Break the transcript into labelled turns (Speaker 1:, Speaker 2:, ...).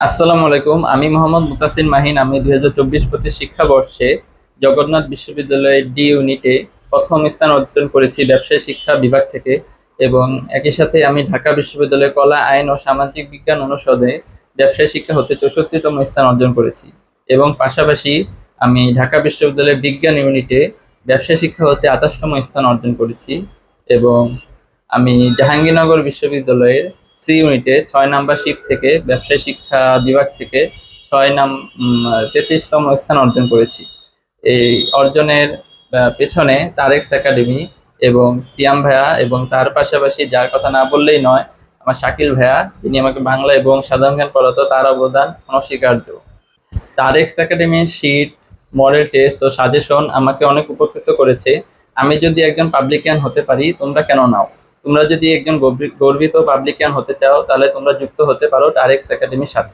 Speaker 1: আসসালামু আলাইকুম। আমি মোহাম্মদ মুতাসির মাহিন। আমি 2024-25 শিক্ষাবর্ষে জগন্নাথ বিশ্ববিদ্যালয়ের ডি ইউনিটে প্রথম স্থান অর্জন করেছি ব্যবসায় শিক্ষা বিভাগ থেকে। এবং একই সাথে আমি ঢাকা বিশ্ববিদ্যালয়ের কলা, আইন ও সামাজিক বিজ্ঞান অনুষদে ব্যবসায় শিক্ষা হতে 64তম স্থান অর্জন করেছি। এবং পাশাপাশি আমি ঢাকা বিশ্ববিদ্যালয়ের বিজ্ঞান ইউনিটে ব্যবসায় শিক্ষা হতে 28তম স্থান অর্জন করেছি। এবং আমি জাহাঙ্গীরনগর বিশ্ববিদ্যালয়ের সি ইউনিটে 6 নাম্বার শিফট থেকে ব্যবসায় শিক্ষা বিভাগ থেকে 33তম স্থান অর্জন করেছি। এই অর্জনের পেছনে তারেক্স একাডেমি এবং সিয়াম ভাইয়া, এবং তার পাশাপাশি যার কথা না বললেই নয়, আমার শাকিল ভাইয়া, যিনি আমাকে বাংলা এবং সাধারণ জ্ঞান পড়াতো, তার অবদান অনস্বীকার্য। তারেক্স একাডেমির শীট, মডেল টেস্ট ও সাজেশন আমাকে অনেক উপকৃত করেছে। আমি যদি একজন পাবলিকান হতে পারি, তোমরা কেন নাও? তোমরা যদি একজন গর্বিত পাবলিকান হতে চাও, তাহলে তোমরা যুক্ত হতে পারো তারেক্স একাডেমির সাথে।